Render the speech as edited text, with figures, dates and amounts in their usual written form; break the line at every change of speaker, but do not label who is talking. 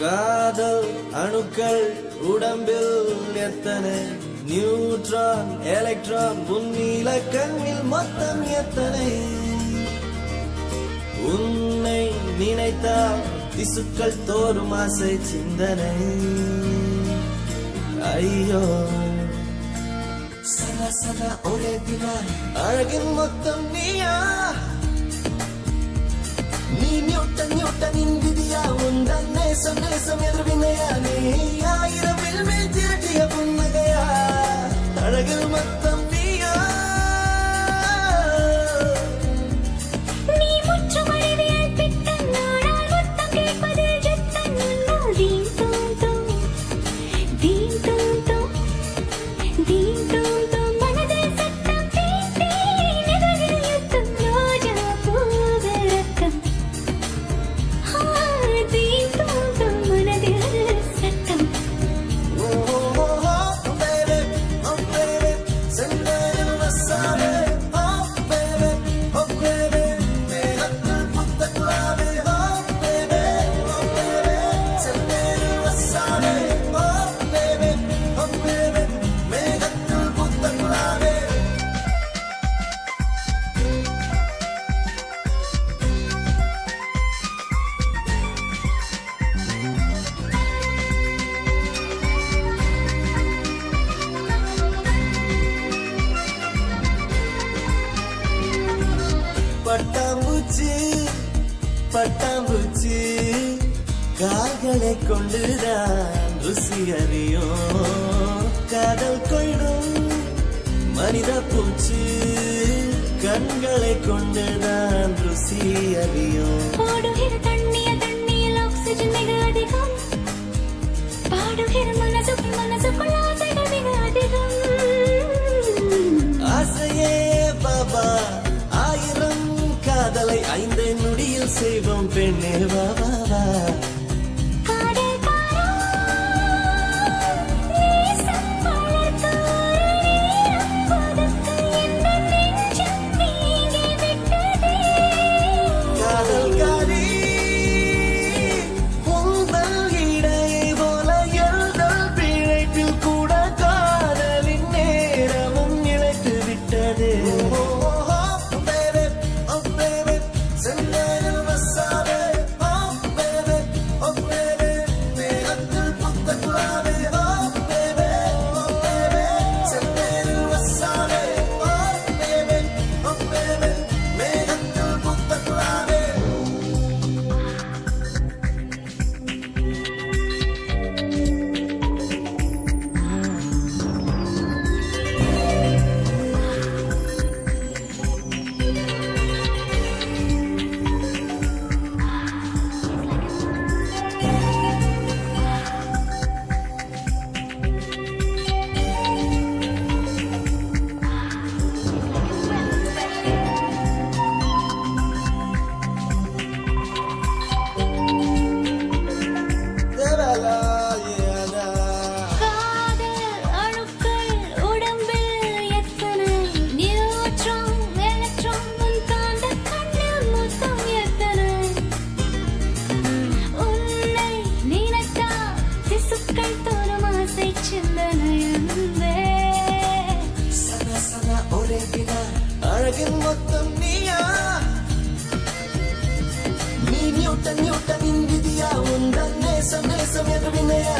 காதல் அணுக்கள் உடம்பில் எத்தனை நியூட்ரான் எலக்ட்ரான் உன்னில கண்ணில் மொத்தம் எத்தனை உன்னை நினைத்தால் திசுக்கள் தோறும் ஆசை சிந்தனை ஐயோ சதா சதா ஒரே தினா அழகின் மொத்தம் நீயா நீ நியூட்டன் நியூட்டனின் விதியா உந்தன் நேசம் நேசம் எதிர்வினையா நீ ஆயிரம் மேல் திரட்டிய புன்னகையா அழகில் மொத்தம் நீயா
நீ முற்றும் அறிவியல் பித்தன் நாடால் மொத்தம் கேட்பதில் ஜித்தன் தீம் தூம் தூம் தீம் தூம் தூம் தீம் தூம் தூம் மனதில் சத்தம் தீம் தீம் எதிரில் யுத்தம் ரோஜா பூவிரக்கம் தீம் தூம் தூம் மனதில் சத்தம்
பட்டாம்பூச்சி பட்டாம்பூச்சி கால்களை கொண்டுதான் ருசி அறியும் காதல் கொள்ளும் மனித பூச்சி கண்களை கொண்டுதான் ருசி அறியும்
ஓடுகிற தண்ணியில் ஆக்சிஜன் மிக அதிகம் பாடுகிற மனசுக்குள் ஆசைகள் மிக அதிகம்
ஆசையே பாபா ஆயிரம் காதலை 5 நொடியில் செய்வோம் பெண்ணே பாபா அழகின் மொத்தம் நீயா நீ நியூட்டன் நியூட்டனின் விதியா உந்தன் நேசம் நேசம் எதிர்வினையா